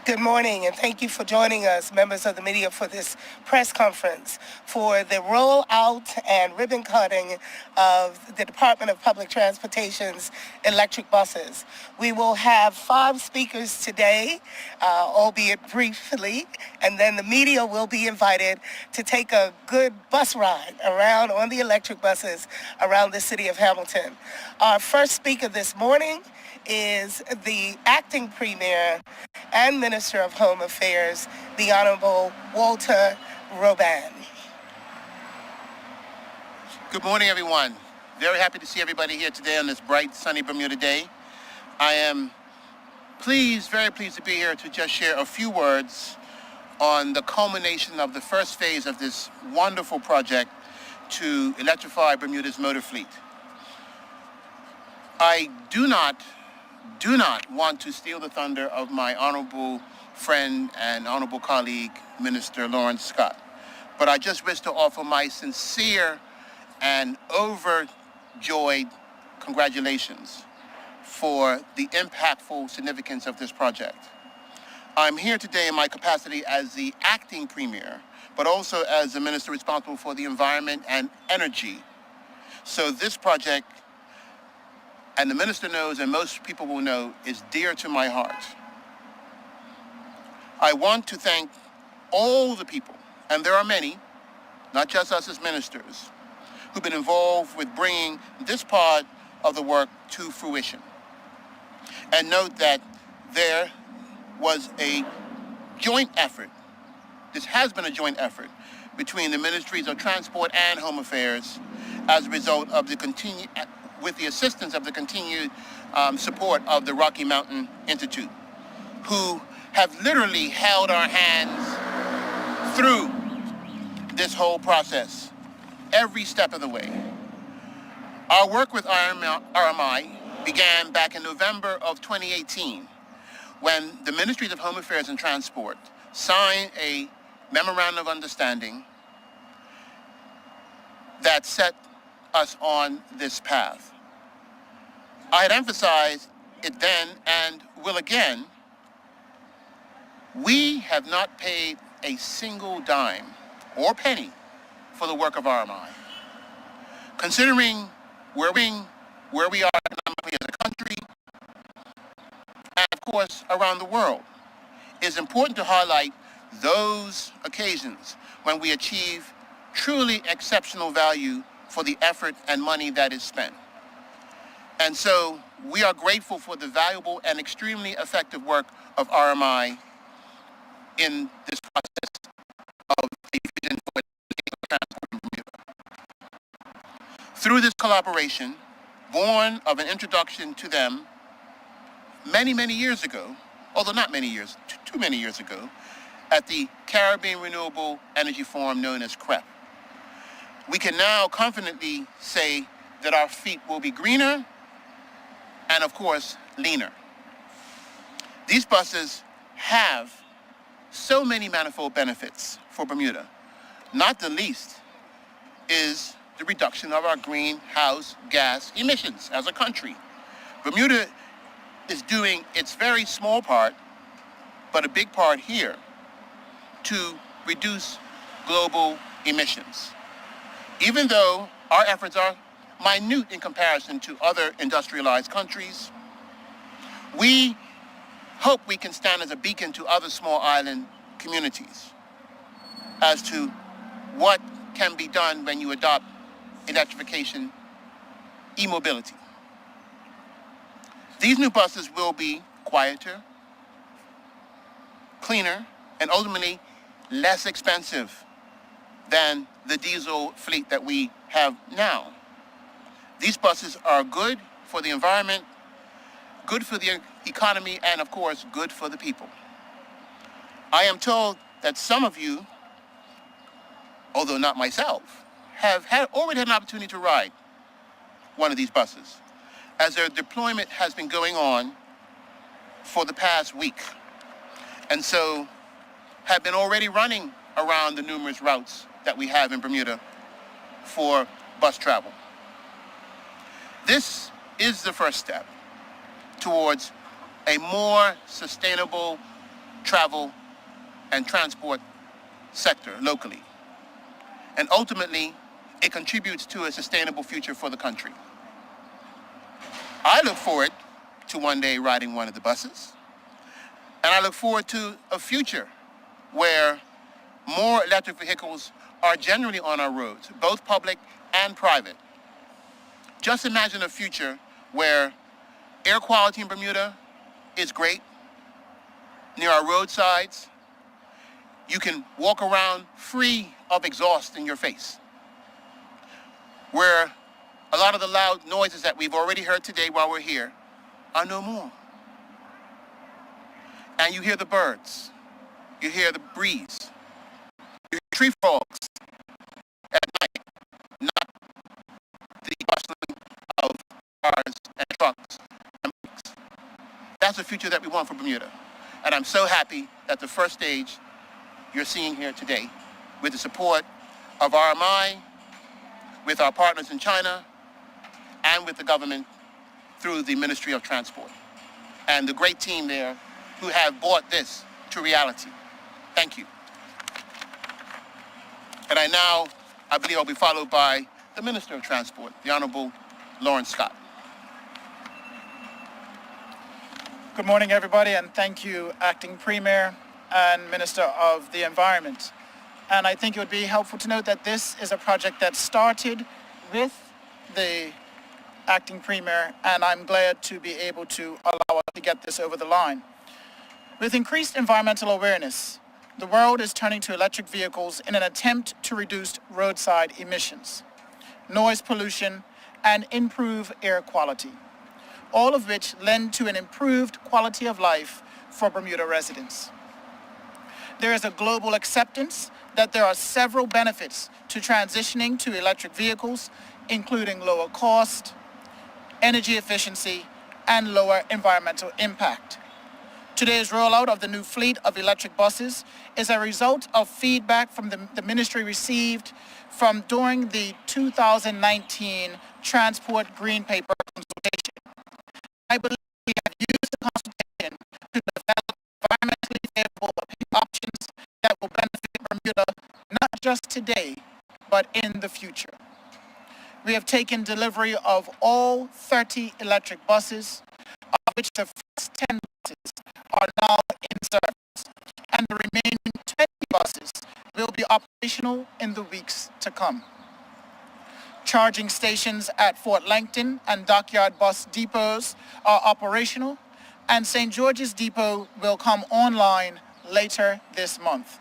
Good morning, and thank you for joining us, members of the media, for this press conference for the rollout and ribbon cutting of the Department of Public Transportation's electric buses. We will have 5 speakers today, albeit briefly, and then the media will be invited to take a good bus ride around on the electric buses around the city of Hamilton. Our first speaker this morning is the acting premier and Minister of Home Affairs, the Honorable Walter Robban. Good morning, everyone. Very happy to see everybody here today on this bright, sunny Bermuda day. I am very pleased to be here to just share a few words on the culmination of the first phase of this wonderful project to electrify Bermuda's motor fleet. I do not want to steal the thunder of my honorable friend and honorable colleague, Minister Lawrence Scott. But I just wish to offer my sincere and overjoyed congratulations for the impactful significance of this project. I'm here today in my capacity as the acting premier, but also as the minister responsible for the environment and energy. So this project, and the minister knows, and most people will know, is dear to my heart. I want to thank all the people, and there are many, not just us as ministers, who've been involved with bringing this part of the work to fruition. And note that there was a joint effort, this has been a joint effort, between the Ministries of Transport and Home Affairs as a result of with the assistance of the continued support of the Rocky Mountain Institute, who have literally held our hands through this whole process, every step of the way. Our work with RMI began back in November of 2018, when the Ministries of Home Affairs and Transport signed a memorandum of understanding that set us on this path. I had emphasized it then and will again. We have not paid a single dime or penny for the work of RMI. Considering where we are economically as a country, and of course around the world, it's important to highlight those occasions when we achieve truly exceptional value for the effort and money that is spent. And so we are grateful for the valuable and extremely effective work of RMI in this process of the vision for transport in Bermuda. Through this collaboration, born of an introduction to them many, many years ago, although not many years, too many years ago, at the Caribbean Renewable Energy Forum known as CREP. We can now confidently say that our fleet will be greener and, of course, leaner. These buses have so many manifold benefits for Bermuda. Not the least is the reduction of our greenhouse gas emissions as a country. Bermuda is doing its very small part, but a big part here, to reduce global emissions. Even though our efforts are minute in comparison to other industrialized countries, we hope we can stand as a beacon to other small island communities as to what can be done when you adopt electrification, e-mobility. These new buses will be quieter, cleaner, and ultimately less expensive than the diesel fleet that we have now. These buses are good for the environment, good for the economy, and of course, good for the people. I am told that some of you, although not myself, have already had an opportunity to ride one of these buses, as their deployment has been going on for the past week, and so have been already running around the numerous routes that we have in Bermuda for bus travel. This is the first step towards a more sustainable travel, and transport sector locally. And ultimately, it contributes to a sustainable future for the country. I look forward to one day riding one of the buses, and I look forward to a future where more electric vehicles are generally on our roads, both public and private. Just imagine a future where air quality in Bermuda is great. Near our roadsides, you can walk around free of exhaust in your face. Where a lot of the loud noises that we've already heard today while we're here are no more. And you hear the birds, you hear the breeze, you hear tree frogs at night, not the rustling of cars and trucks and bikes. That's the future that we want for Bermuda. And I'm so happy that the first stage you're seeing here today, with the support of RMI, with our partners in China, and with the government through the Ministry of Transport, and the great team there who have brought this to reality. Thank you. And I believe I'll be followed by the Minister of Transport, the Honorable Lawrence Scott. Good morning, everybody, and thank you, Acting Premier and Minister of the Environment. And I think it would be helpful to note that this is a project that started with the Acting Premier, and I'm glad to be able to allow us to get this over the line. With increased environmental awareness, the world is turning to electric vehicles in an attempt to reduce roadside emissions, noise pollution, and improve air quality, all of which lend to an improved quality of life for Bermuda residents. There is a global acceptance that there are several benefits to transitioning to electric vehicles, including lower cost, energy efficiency, and lower environmental impact. Today's rollout of the new fleet of electric buses is a result of feedback from the ministry received from during the 2019 Transport Green Paper consultation. I believe we have used the consultation to develop environmentally favorable options that will benefit Bermuda not just today, but in the future. We have taken delivery of all 30 electric buses, of which the first 10 buses are now in service, and the remaining 20 buses will be operational in the weeks to come. Charging stations at Fort Langton and Dockyard bus depots are operational, and St. George's Depot will come online later this month.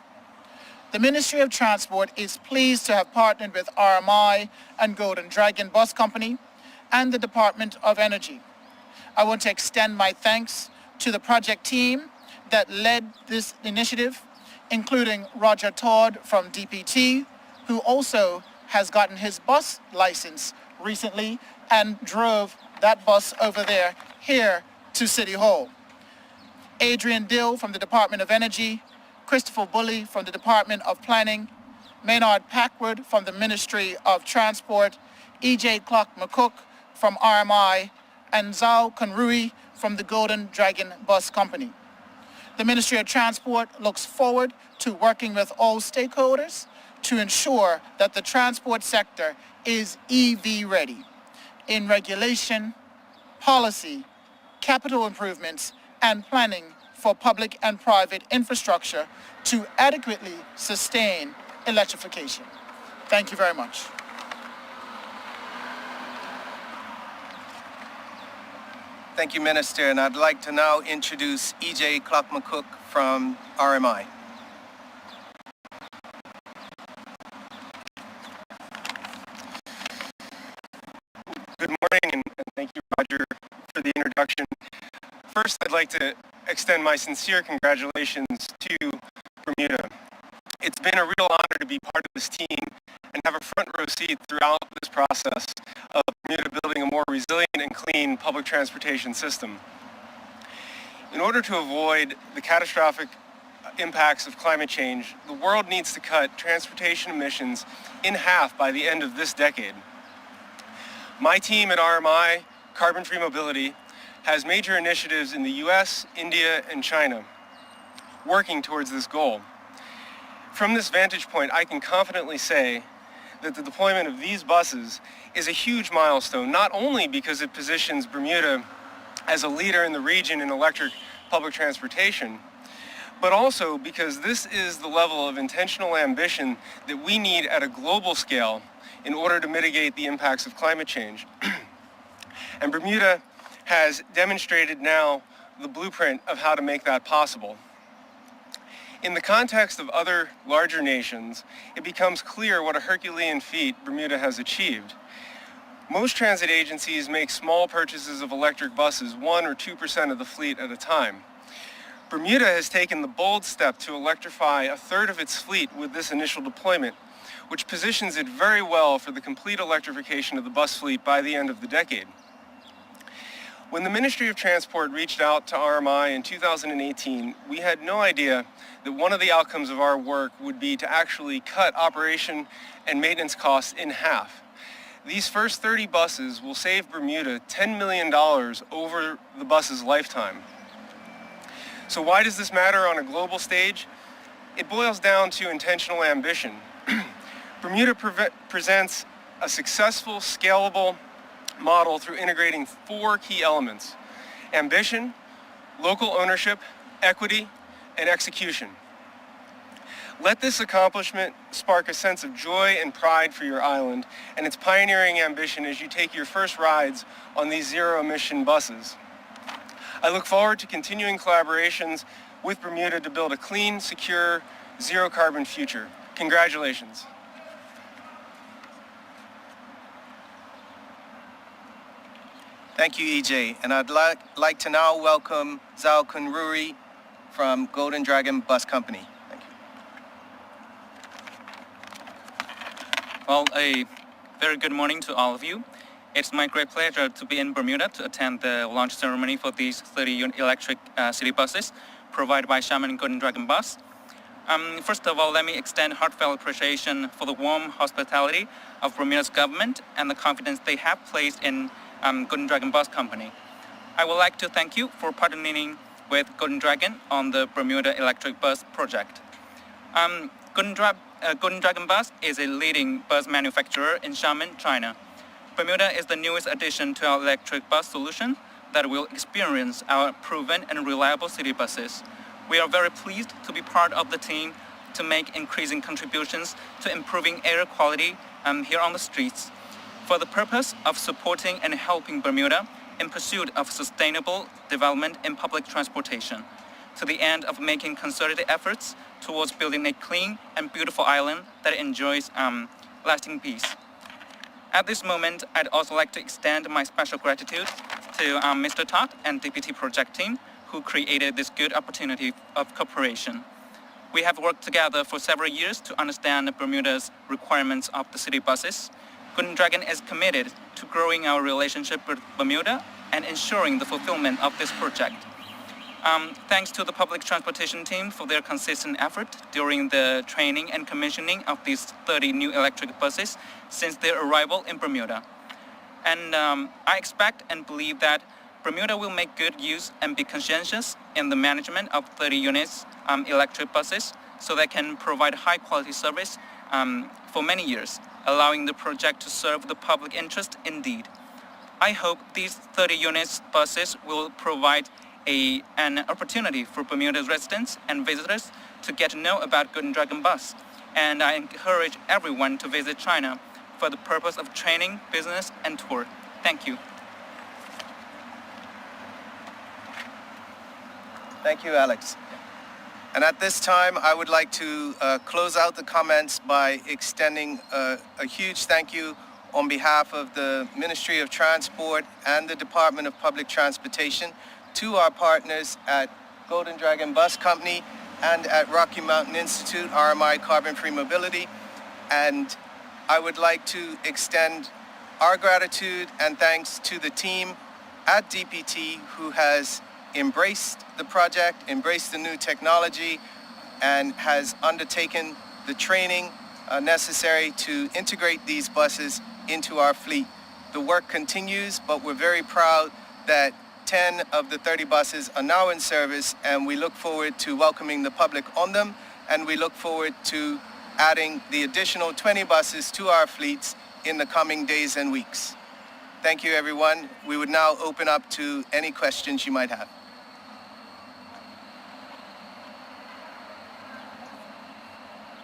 The Ministry of Transport is pleased to have partnered with RMI and Golden Dragon Bus Company and the Department of Energy. I want to extend my thanks to the project team that led this initiative, including Roger Todd from DPT, who also has gotten his bus license recently and drove that bus over there here to City Hall. Adrian Dill from the Department of Energy, Christopher Bully from the Department of Planning, Maynard Packwood from the Ministry of Transport, E.J. Clark McCook from RMI, and Zhao Kunrui from the Golden Dragon Bus Company. The Ministry of Transport looks forward to working with all stakeholders to ensure that the transport sector is EV ready in regulation, policy, capital improvements, and planning for public and private infrastructure to adequately sustain electrification. Thank you very much. Thank you, Minister, and I'd like to now introduce E.J. Clark McCook from RMI. Good morning, and thank you, Roger, for the introduction. First, I'd like to extend my sincere congratulations to Bermuda. It's been a real honor to be part of this team and have a front row seat throughout this process of Bermuda building a more resilient and clean public transportation system. In order to avoid the catastrophic impacts of climate change, the world needs to cut transportation emissions in half by the end of this decade. My team at RMI, Carbon Free Mobility, has major initiatives in the US, India, and China. working towards this goal. From this vantage point, I can confidently say that the deployment of these buses is a huge milestone, not only because it positions Bermuda as a leader in the region in electric public transportation, but also because this is the level of intentional ambition that we need at a global scale in order to mitigate the impacts of climate change. And Bermuda has demonstrated now the blueprint of how to make that possible. In the context of other larger nations, it becomes clear what a Herculean feat Bermuda has achieved. Most transit agencies make small purchases of electric buses, 1 or 2% of the fleet at a time. Bermuda has taken the bold step to electrify a third of its fleet with this initial deployment, which positions it very well for the complete electrification of the bus fleet by the end of the decade. When the Ministry of Transport reached out to RMI in 2018, we had no idea that one of the outcomes of our work would be to actually cut operation and maintenance costs in half. These first 30 buses will save Bermuda $10 million over the bus's lifetime. So why does this matter on a global stage? It boils down to intentional ambition. Bermuda presents a successful, scalable model through integrating 4 key elements: ambition, local ownership, equity, and execution. Let this accomplishment spark a sense of joy and pride for your island and its pioneering ambition as you take your first rides on these zero-emission buses. I look forward to continuing collaborations with Bermuda to build a clean, secure, zero-carbon future. Congratulations. Thank you, EJ. And I'd like to now welcome Zhao Kunruri from Golden Dragon Bus Company. Thank you. Well, a very good morning to all of you. It's my great pleasure to be in Bermuda to attend the launch ceremony for these 30 electric city buses provided by Xiamen Golden Dragon Bus. First of all, let me extend heartfelt appreciation for the warm hospitality of Bermuda's government and the confidence they have placed in Golden Dragon Bus Company. I would like to thank you for partnering with Golden Dragon on the Bermuda Electric Bus project. Golden Dragon Bus is a leading bus manufacturer in Xiamen, China. Bermuda is the newest addition to our electric bus solution that will experience our proven and reliable city buses. We are very pleased to be part of the team to make increasing contributions to improving air quality here on the streets, for the purpose of supporting and helping Bermuda in pursuit of sustainable development in public transportation, to the end of making concerted efforts towards building a clean and beautiful island that enjoys lasting peace. At this moment, I'd also like to extend my special gratitude to Mr. Todd and DPT project team who created this good opportunity of cooperation. We have worked together for several years to understand Bermuda's requirements of the city buses. Golden Dragon is committed to growing our relationship with Bermuda and ensuring the fulfillment of this project. Thanks to the public transportation team for their consistent effort during the training and commissioning of these 30 new electric buses since their arrival in Bermuda. And I expect and believe that Bermuda will make good use and be conscientious in the management of 30 units electric buses so they can provide high quality service for many years, allowing the project to serve the public interest indeed. I hope these 30 units buses will provide an opportunity for Bermuda's residents and visitors to get to know about Golden Dragon Bus. And I encourage everyone to visit China for the purpose of training, business, and tour. Thank you. Thank you, Alex. And at this time, I would like to close out the comments by extending a huge thank you on behalf of the Ministry of Transport and the Department of Public Transportation to our partners at Golden Dragon Bus Company and at Rocky Mountain Institute, RMI Carbon Free Mobility. And I would like to extend our gratitude and thanks to the team at DPT who has embraced the project, embraced the new technology, and has undertaken the training necessary to integrate these buses into our fleet. The work continues, but we're very proud that 10 of the 30 buses are now in service, and we look forward to welcoming the public on them, and we look forward to adding the additional 20 buses to our fleets in the coming days and weeks. Thank you, everyone. We would now open up to any questions you might have.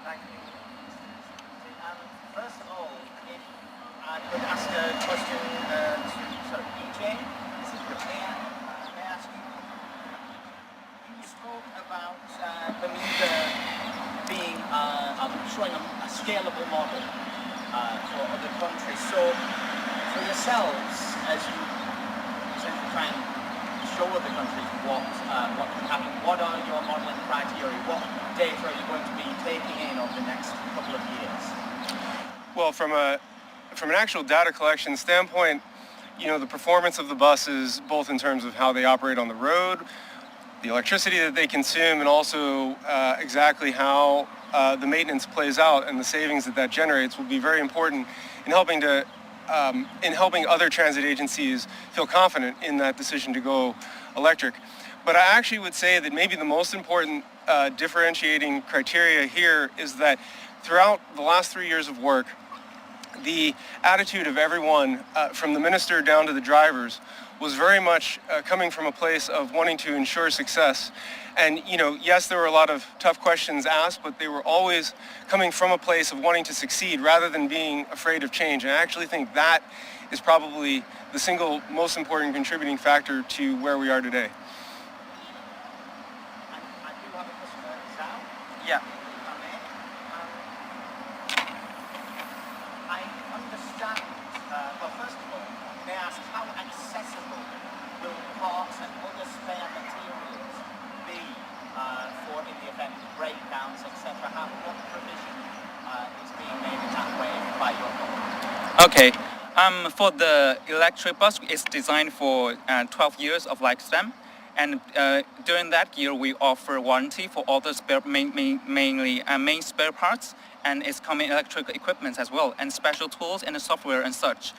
Thank you. First of all, if I could ask a question to EJ. This is for May I ask you? You spoke about Bermuda being showing a scalable model for other countries. So, for yourselves, as you essentially try and show other countries what can happen, what are your modeling criteria? What data are you going to be taking in over the next couple of years? Well, from an actual data collection standpoint, you know, the performance of the buses, both in terms of how they operate on the road, the electricity that they consume, and also exactly how the maintenance plays out and the savings that generates will be very important in helping other transit agencies feel confident in that decision to go electric. But I actually would say that maybe the most important differentiating criteria here is that throughout the last 3 years of work, the attitude of everyone, from the minister down to the drivers, was very much coming from a place of wanting to ensure success. And, you know, yes, there were a lot of tough questions asked, but they were always coming from a place of wanting to succeed rather than being afraid of change. And I actually think that is probably the single most important contributing factor to where we are today. I do have a question for Sal. Yeah. I understand, well, first of all, may I ask how accessible will parts and other spare materials be for in the event of breakdowns, etc.? What provision is being made in that way by your company? Okay. For the electric bus, it's designed for 12 years of lifespan, and during that year, we offer warranty for all the main spare parts, and it's coming electric equipment as well, and special tools and the software and such.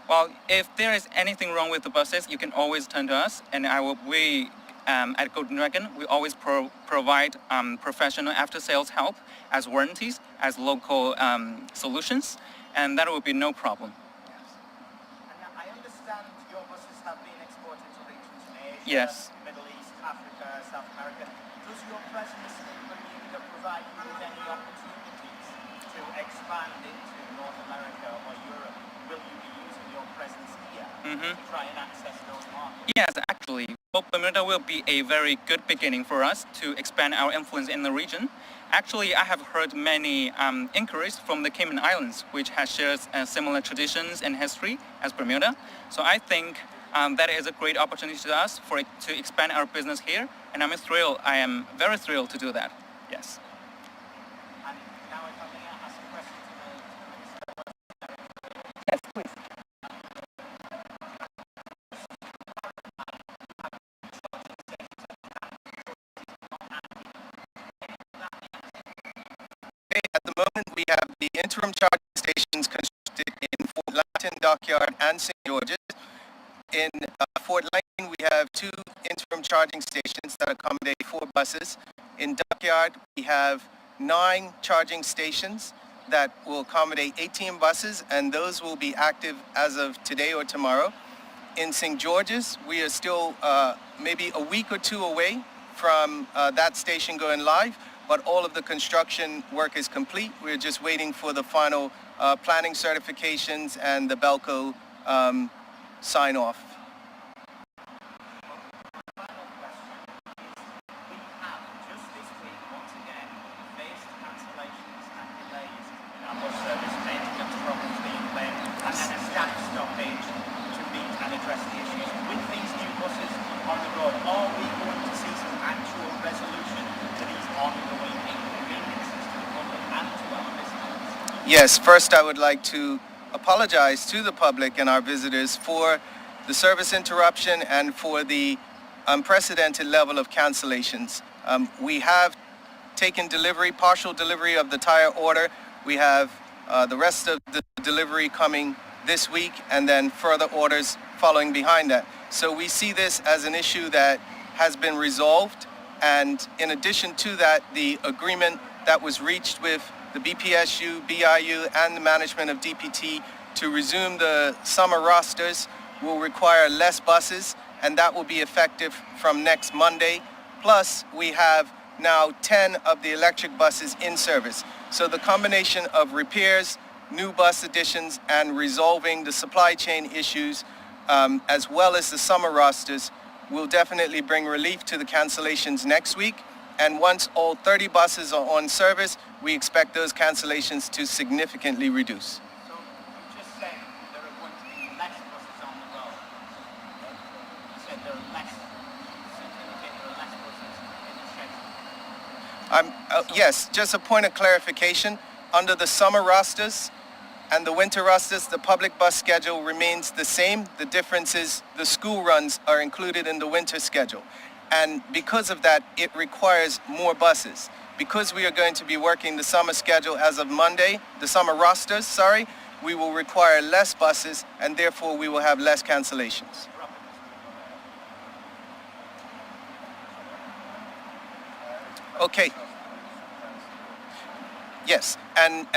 Well, if there is anything wrong with the buses, you can always turn to us, and at Golden Dragon, we always provide professional after-sales help as warranties, as local solutions, and that will be no problem. And I understand your buses have been exported to regions in Asia, Yes. Middle East, Africa, South America. Does your presence in Bermuda provide you with any opportunities to expand into North America or Europe? Will you be using your presence here to try and access those markets? Yes, actually, Bermuda will be a very good beginning for us to expand our influence in the region. Actually, I have heard many inquiries from the Cayman Islands, which has shared similar traditions and history as Bermuda. So I think that is a great opportunity to us to expand our business here, and I am very thrilled to do that. Yes. And now if I may ask a question to the Minister. Yes, please. At the moment, we have the interim charging stations constructed in Fort Latin Dockyard and St. George's. In Fort Lane, we have 2 interim charging stations that accommodate 4 buses. In Dockyard, we have 9 charging stations that will accommodate 18 buses, and those will be active as of today or tomorrow. In St. George's, we are still maybe a week or 2 away from that station going live, but all of the construction work is complete. We're just waiting for the final planning certifications and the Belco sign off. Final question is, we have just this week once again faced cancellations and delays in our bus service, maintenance problems being blamed, and then a staff stoppage to meet and address the issues. With these new buses on the road, are we going to see some actual resolution to these ongoing inconveniences to the public and to our visitors? Yes, first I would like to apologize to the public and our visitors for the service interruption and for the unprecedented level of cancellations. We have taken partial delivery of the tire order. We have the rest of the delivery coming this week, and then further orders following behind that. So we see this as an issue that has been resolved. And in addition to that, the agreement that was reached with the BPSU, BIU, and the management of DPT to resume the summer rosters will require less buses, and that will be effective from next Monday. Plus, we have now 10 of the electric buses in service. So the combination of repairs, new bus additions, and resolving the supply chain issues, as well as the summer rosters, will definitely bring relief to the cancellations next week. And once all 30 buses are on service, we expect those cancellations to significantly reduce. So I'm just saying there are going to be less buses on the road. You said there are less. You indicate there are less buses in the schedule. Yes, just a point of clarification. Under the summer rosters and the winter rosters, the public bus schedule remains the same. The difference is the school runs are included in the winter schedule. And because of that, it requires more buses. Because we are going to be working the summer schedule as of Monday, the summer rosters, we will require less buses, and therefore we will have less cancellations. Okay. Yes, and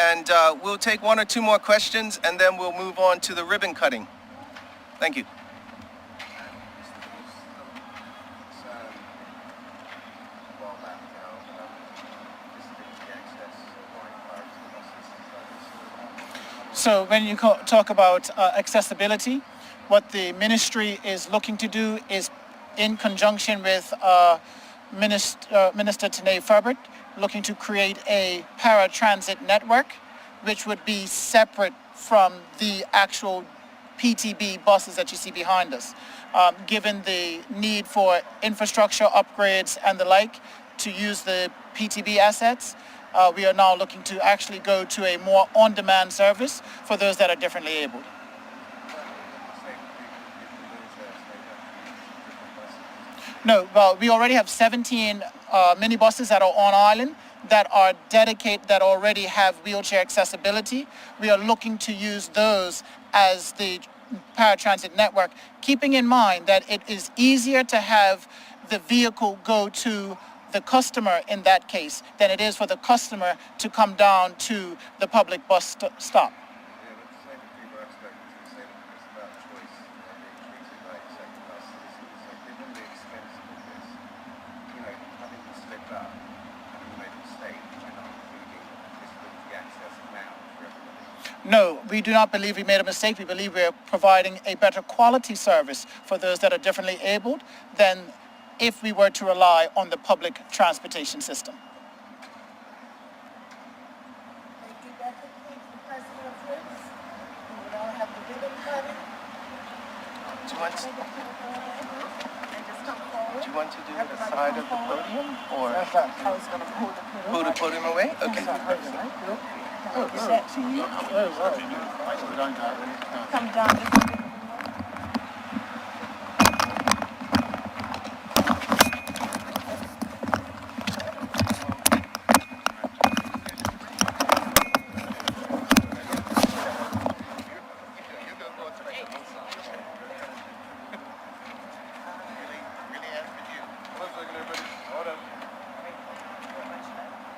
we'll take one or two more questions, and then we'll move on to the ribbon cutting. Thank you. So when you talk about accessibility, what the ministry is looking to do is, in conjunction with Minister Tene Ferbert, looking to create a paratransit network, which would be separate from the actual PTB buses that you see behind us. Given the need for infrastructure upgrades and the like to use the PTB assets, we are now looking to actually go to a more on-demand service for those that are differently abled. No, well, we already have 17 minibuses that are on island that are dedicated, that already have wheelchair accessibility. We are looking to use those as the paratransit network, keeping in mind that it is easier to have the vehicle go to the customer in that case than it is for the customer to come down to the public bus stop. No, we do not believe we made a mistake. We believe we're providing a better quality service for those that are differently abled than if we were to rely on the public transportation system. Thank you. That concludes the president of this. We will now have the ribbon cutting. Do you want to, And just come forward. do the side of the podium, or I was going to pull the podium. pull the podium away? Okay. Is that to you? Come down just a bit.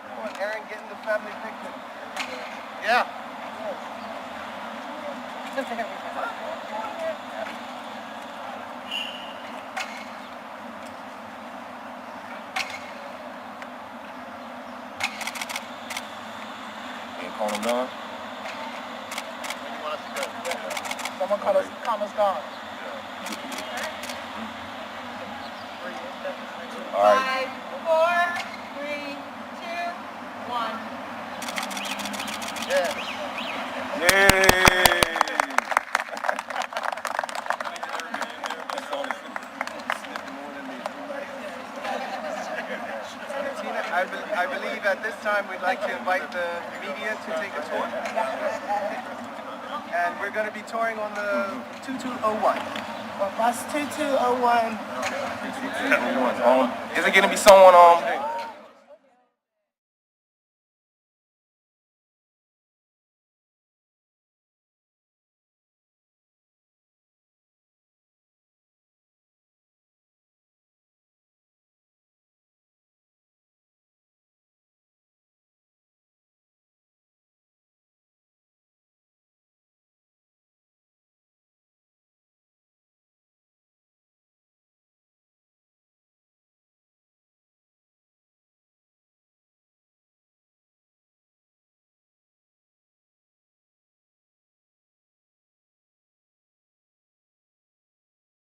Come on, Aaron, get in the family picture. Yeah. Call him done. Where you want us to go? Someone call us gone. All right. 5, 4, 3, 2, 1. Yeah. Yay! Tina, I believe at this time we'd like to invite the media to take a tour. And we're going to be touring on the 2201. Well, bus 2201. Is it going to be someone